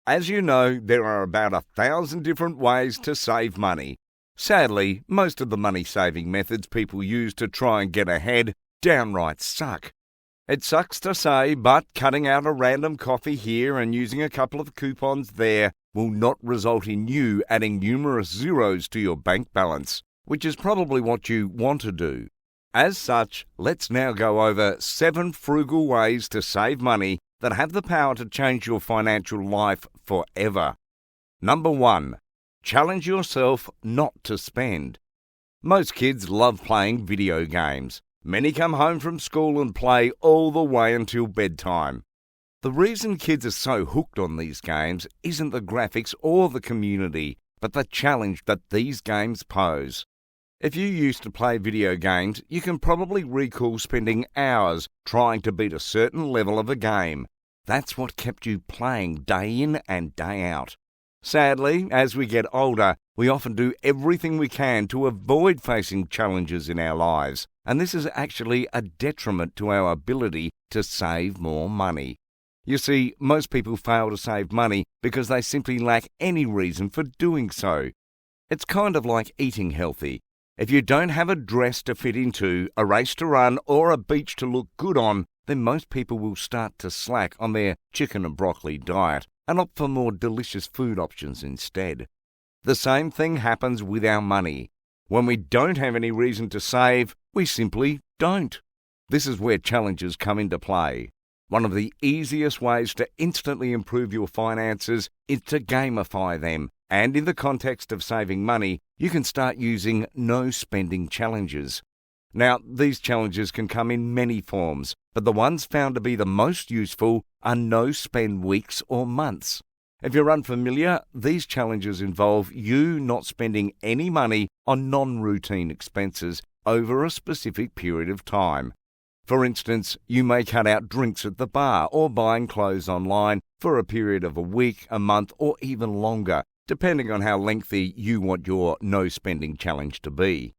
As you know, there are about 1,000 different ways to save money. Sadly, most of the money-saving methods people use to try and get ahead downright suck. It sucks to say, but cutting out a random coffee here and using a couple of coupons there will not result in you adding numerous zeros to your bank balance, which is probably what you want to do. As such, let's now go over 7 frugal ways to save money that have the power to change your financial life forever. Number 1. Challenge yourself not to spend. Most kids love playing video games. Many come home from school and play all the way until bedtime. The reason kids are so hooked on these games isn't the graphics or the community, but the challenge that these games pose. If you used to play video games, you can probably recall spending hours trying to beat a certain level of a game. That's what kept you playing day in and day out. Sadly, as we get older, we often do everything we can to avoid facing challenges in our lives, and this is actually a detriment to our ability to save more money. You see, most people fail to save money because they simply lack any reason for doing so. It's kind of like eating healthy. If you don't have a dress to fit into, a race to run, or a beach to look good on, then most people will start to slack on their chicken and broccoli diet and opt for more delicious food options instead. The same thing happens with our money. When we don't have any reason to save, we simply don't. This is where challenges come into play. One of the easiest ways to instantly improve your finances is to gamify them. And in the context of saving money, you can start using no spending challenges. Now, these challenges can come in many forms, but the ones found to be the most useful are no spend weeks or months. If you're unfamiliar, these challenges involve you not spending any money on non-routine expenses over a specific period of time. For instance, you may cut out drinks at the bar or buying clothes online for a period of a week, a month, or even longer, depending on how lengthy you want your no-spending challenge to be.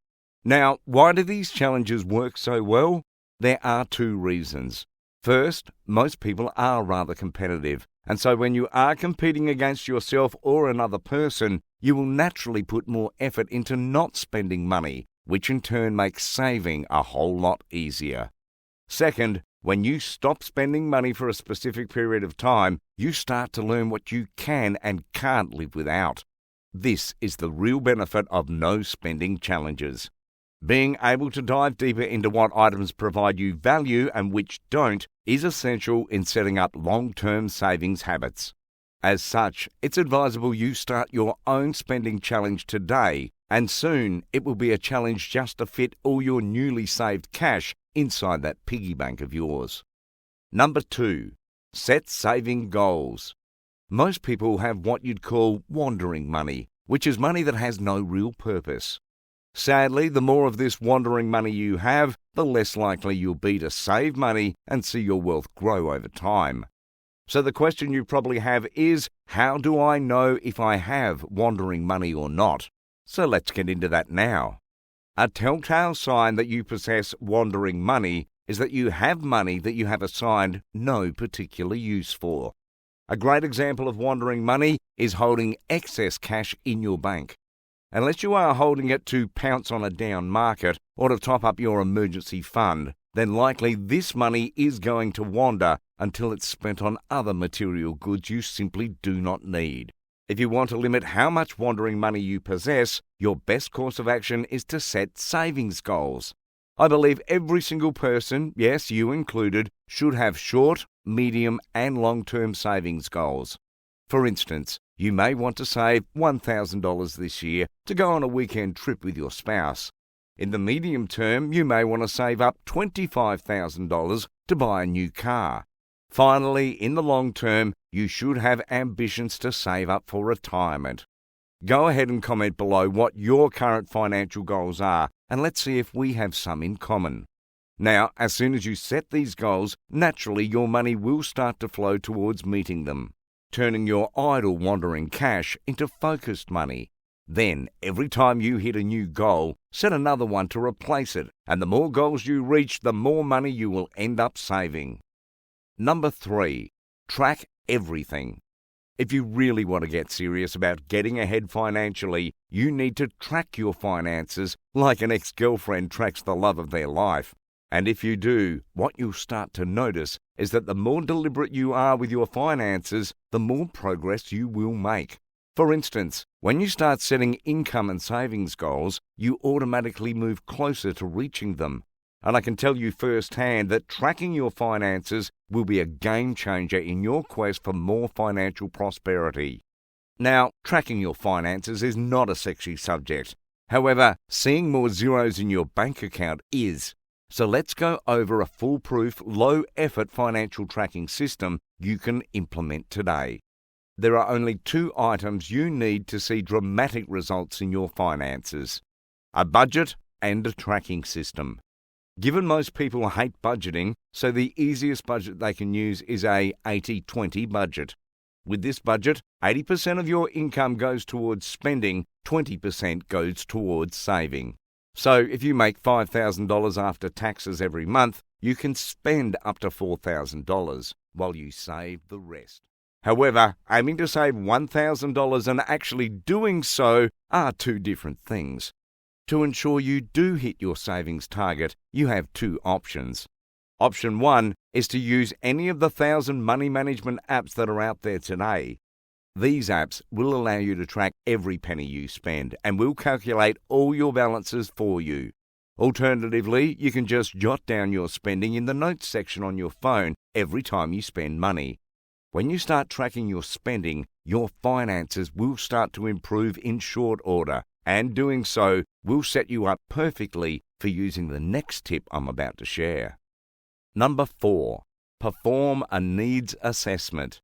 Now, why do these challenges work so well? There are 2 reasons. First, most people are rather competitive, and so when you are competing against yourself or another person, you will naturally put more effort into not spending money, which in turn makes saving a whole lot easier. Second, when you stop spending money for a specific period of time, you start to learn what you can and can't live without. This is the real benefit of no spending challenges. Being able to dive deeper into what items provide you value and which don't is essential in setting up long-term savings habits. As such, it's advisable you start your own spending challenge today, and soon it will be a challenge just to fit all your newly saved cash inside that piggy bank of yours. Number 2, set saving goals. Most people have what you'd call wandering money, which is money that has no real purpose. Sadly, the more of this wandering money you have, the less likely you'll be to save money and see your wealth grow over time. So the question you probably have is, how do I know if I have wandering money or not? So let's get into that now. A telltale sign that you possess wandering money is that you have money that you have assigned no particular use for. A great example of wandering money is holding excess cash in your bank. Unless you are holding it to pounce on a down market or to top up your emergency fund, then likely this money is going to wander until it's spent on other material goods you simply do not need. If you want to limit how much wandering money you possess, your best course of action is to set savings goals. I believe every single person, yes, you included, should have short, medium, and long-term savings goals. For instance, you may want to save $1,000 this year to go on a weekend trip with your spouse. In the medium term, you may want to save up $25,000 to buy a new car. Finally, in the long term, you should have ambitions to save up for retirement. Go ahead and comment below what your current financial goals are, and let's see if we have some in common. Now, as soon as you set these goals, naturally your money will start to flow towards meeting them, turning your idle wandering cash into focused money. Then, every time you hit a new goal, set another one to replace it, and the more goals you reach, the more money you will end up saving. Number 3, track everything. If you really want to get serious about getting ahead financially, you need to track your finances like an ex-girlfriend tracks the love of their life. And if you do, what you'll start to notice is that the more deliberate you are with your finances, the more progress you will make. For instance, when you start setting income and savings goals, you automatically move closer to reaching them. And I can tell you firsthand that tracking your finances will be a game changer in your quest for more financial prosperity. Now, tracking your finances is not a sexy subject. However, seeing more zeros in your bank account is. So let's go over a foolproof, low-effort financial tracking system you can implement today. There are only 2 items you need to see dramatic results in your finances: a budget and a tracking system. Given most people hate budgeting, so the easiest budget they can use is a 80-20 budget. With this budget, 80% of your income goes towards spending, 20% goes towards saving. So if you make $5,000 after taxes every month, you can spend up to $4,000 while you save the rest. However, aiming to save $1,000 and actually doing so are 2 different things. To ensure you do hit your savings target, you have 2 options. Option 1 is to use any of the 1,000 money management apps that are out there today. These apps will allow you to track every penny you spend and will calculate all your balances for you. Alternatively, you can just jot down your spending in the notes section on your phone every time you spend money. When you start tracking your spending, your finances will start to improve in short order, and doing so will set you up perfectly for using the next tip I'm about to share. Number 4, perform a needs assessment.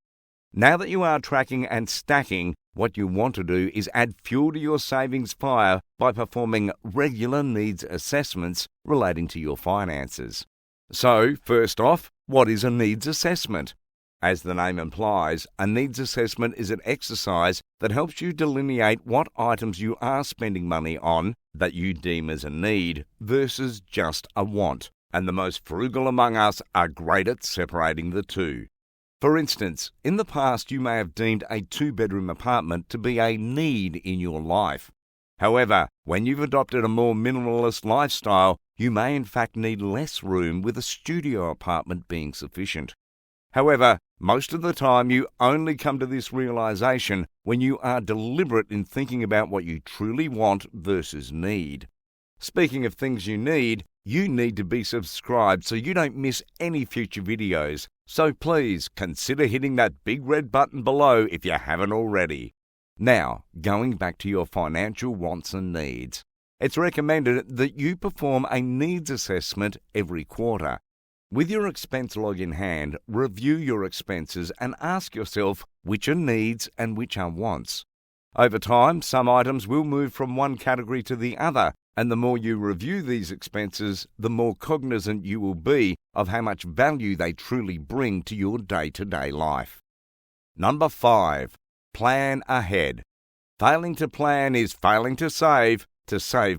Now that you are tracking and stacking, what you want to do is add fuel to your savings fire by performing regular needs assessments relating to your finances. So, first off, what is a needs assessment? As the name implies, a needs assessment is an exercise that helps you delineate what items you are spending money on that you deem as a need versus just a want, and the most frugal among us are great at separating the two. For instance, in the past you may have deemed a 2-bedroom apartment to be a need in your life. However, when you've adopted a more minimalist lifestyle, you may in fact need less room, with a studio apartment being sufficient. However, most of the time you only come to this realization when you are deliberate in thinking about what you truly want versus need. Speaking of things you need to be subscribed so you don't miss any future videos. So please consider hitting that big red button below if you haven't already. Now, going back to your financial wants and needs. It's recommended that you perform a needs assessment every quarter. With your expense log in hand, review your expenses and ask yourself which are needs and which are wants. Over time, some items will move from one category to the other, and the more you review these expenses, the more cognizant you will be of how much value they truly bring to your day-to-day life. Number 5, plan ahead. Failing to plan is failing to save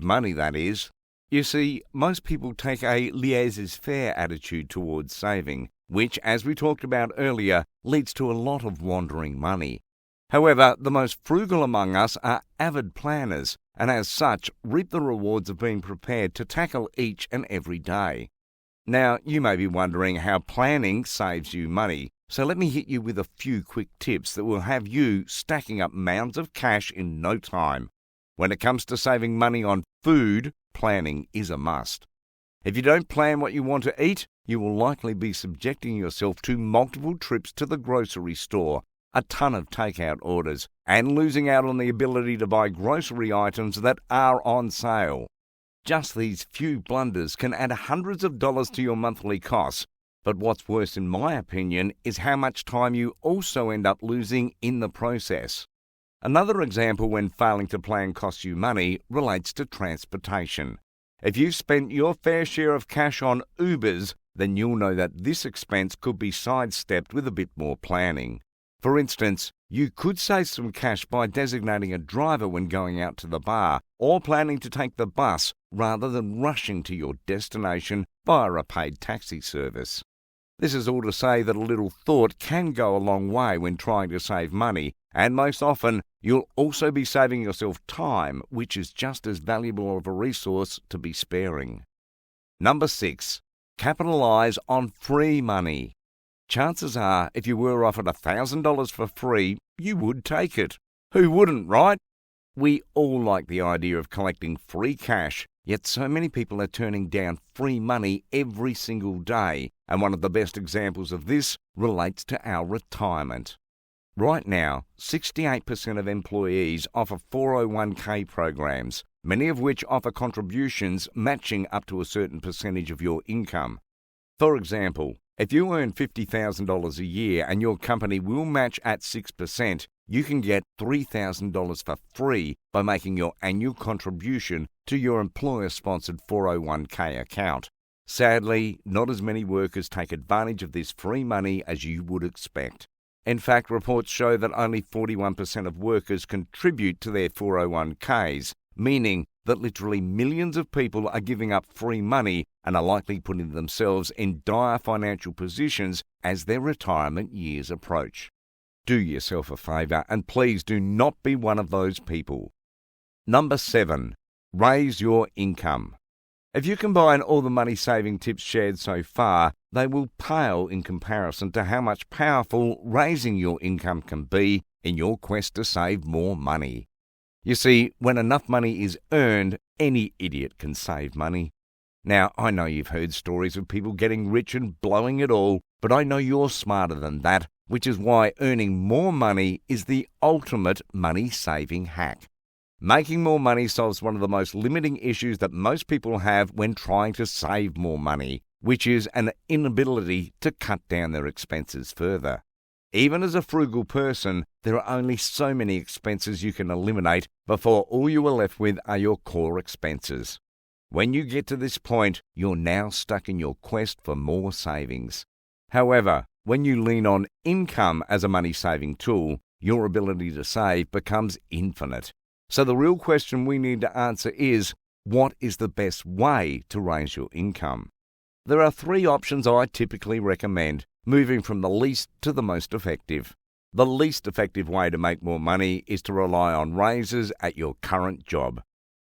money, that is. You see, most people take a laissez-faire attitude towards saving, which, as we talked about earlier, leads to a lot of wandering money. However, the most frugal among us are avid planners, and as such, reap the rewards of being prepared to tackle each and every day. Now, you may be wondering how planning saves you money, so let me hit you with a few quick tips that will have you stacking up mounds of cash in no time. When it comes to saving money on food, planning is a must. If you don't plan what you want to eat, you will likely be subjecting yourself to multiple trips to the grocery store, a ton of takeout orders, and losing out on the ability to buy grocery items that are on sale. Just these few blunders can add hundreds of dollars to your monthly costs, but what's worse in my opinion is how much time you also end up losing in the process. Another example when failing to plan costs you money relates to transportation. If you've spent your fair share of cash on Ubers, then you'll know that this expense could be sidestepped with a bit more planning. For instance, you could save some cash by designating a driver when going out to the bar or planning to take the bus rather than rushing to your destination via a paid taxi service. This is all to say that a little thought can go a long way when trying to save money, and most often you'll also be saving yourself time, which is just as valuable of a resource to be sparing. Number 6. Capitalise on free money. Chances are, if you were offered $1,000 for free, you would take it. Who wouldn't, right? We all like the idea of collecting free cash, yet so many people are turning down free money every single day, and one of the best examples of this relates to our retirement. Right now, 68% of employees offer 401k programs, many of which offer contributions matching up to a certain percentage of your income. For example, if you earn $50,000 a year and your company will match at 6%, you can get $3,000 for free by making your annual contribution to your employer-sponsored 401k account. Sadly, not as many workers take advantage of this free money as you would expect. In fact, reports show that only 41% of workers contribute to their 401ks, meaning that literally millions of people are giving up free money and are likely putting themselves in dire financial positions as their retirement years approach. Do yourself a favour and please do not be one of those people. Number 7. Raise your income. If you combine all the money-saving tips shared so far, they will pale in comparison to how much powerful raising your income can be in your quest to save more money. You see, when enough money is earned, any idiot can save money. Now, I know you've heard stories of people getting rich and blowing it all, but I know you're smarter than that, which is why earning more money is the ultimate money-saving hack. Making more money solves one of the most limiting issues that most people have when trying to save more money, which is an inability to cut down their expenses further. Even as a frugal person, there are only so many expenses you can eliminate before all you are left with are your core expenses. When you get to this point, you're now stuck in your quest for more savings. However, when you lean on income as a money-saving tool, your ability to save becomes infinite. So the real question we need to answer is, what is the best way to raise your income? There are 3 options I typically recommend, moving from the least to the most effective. The least effective way to make more money is to rely on raises at your current job.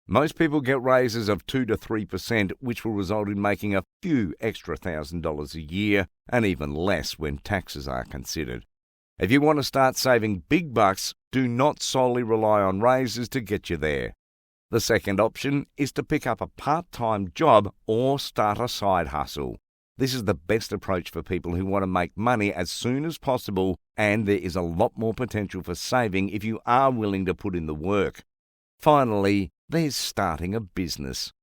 Most people get raises of 2 to 3%, which will result in making a few extra $1,000 a year, and even less when taxes are considered. If you want to start saving big bucks, do not solely rely on raises to get you there. The second option is to pick up a part-time job or start a side hustle. This is the best approach for people who want to make money as soon as possible, and there is a lot more potential for saving if you are willing to put in the work. Finally, there's starting a business.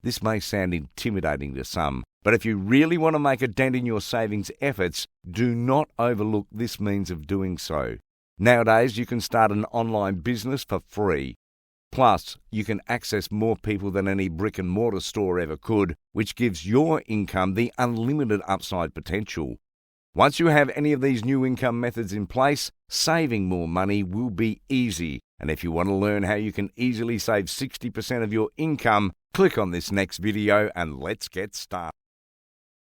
This may sound intimidating to some, but if you really want to make a dent in your savings efforts, do not overlook this means of doing so. Nowadays, you can start an online business for free. Plus, you can access more people than any brick-and-mortar store ever could, which gives your income the unlimited upside potential. Once you have any of these new income methods in place, saving more money will be easy. And if you want to learn how you can easily save 60% of your income, click on this next video and let's get started.